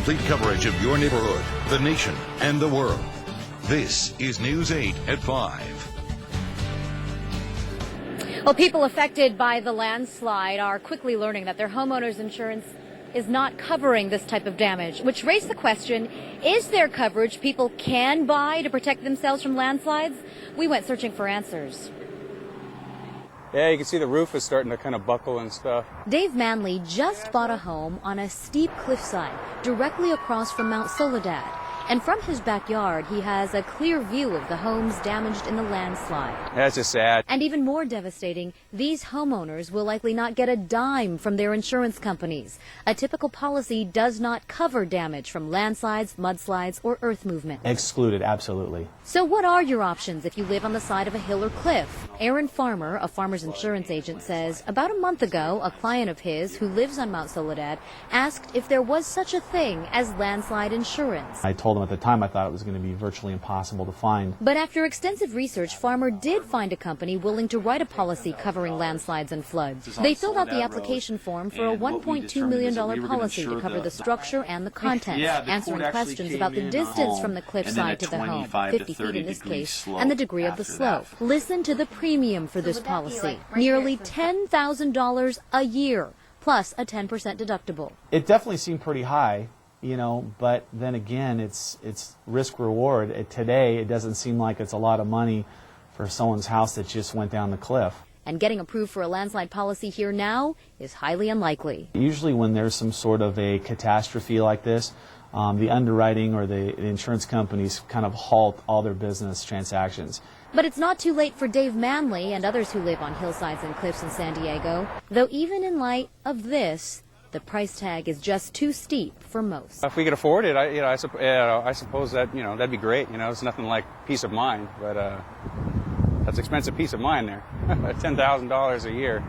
complete coverage of your neighborhood, the nation, and the world. This is News 8 at 5. Well, people affected by the landslide are quickly learning that their homeowners insurance is not covering this type of damage, which raised the question, is there coverage people can buy to protect themselves from landslides? We went searching for answers. Yeah, you can see the roof is starting to kind of buckle and stuff. Dave Manley just bought a home on a steep cliffside directly across from Mount Soladad. And from his backyard, he has a clear view of the homes damaged in the landslide. That's just sad. And even more devastating, these homeowners will likely not get a dime from their insurance companies. A typical policy does not cover damage from landslides, mudslides, or earth movement. Excluded, absolutely. So what are your options if you live on the side of a hill or cliff? Aaron Farmer, a farmer's insurance agent, says about a month ago, a client of his who lives on Mount Soladad asked if there was such a thing as landslide insurance. I told him at the time I thought it was going to be virtually impossible to find. But after extensive research, Farmer did find a company willing to write a policy covering landslides and floods. They filled out the application form for a $1.2 million policy to cover the structure and the contents, answering questions about the distance from the cliffside to the home, 50 feet in this case, and the degree of the slope. Listen to the premium for this policy, nearly $10,000 a year, plus a 10% deductible. It definitely seemed pretty high, but then again, it's risk reward. Today, it doesn't seem like it's a lot of money for someone's house that just went down the cliff. And getting approved for a landslide policy here now is highly unlikely. Usually when there's some sort of a catastrophe like this, the underwriting or the insurance companies kind of halt all their business transactions. But it's not too late for Dave Manley and others who live on hillsides and cliffs in San Diego. Though even in light of this, the price tag is just too steep for most. If we could afford it, I suppose that that'd be great. It's nothing like peace of mind, but that's expensive peace of mind there. $10,000 a year.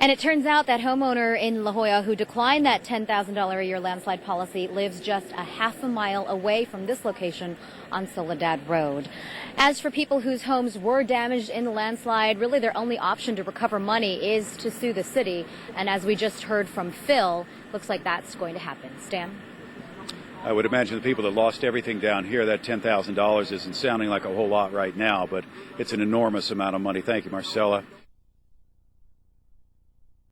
And it turns out that homeowner in La Jolla who declined that $10,000 a year landslide policy lives just a half a mile away from this location on Soledad Road. As for people whose homes were damaged in the landslide, really their only option to recover money is to sue the city. And as we just heard from Phil, looks like that's going to happen. Stan? I would imagine the people that lost everything down here, that $10,000 isn't sounding like a whole lot right now, but it's an enormous amount of money. Thank you, Marcella.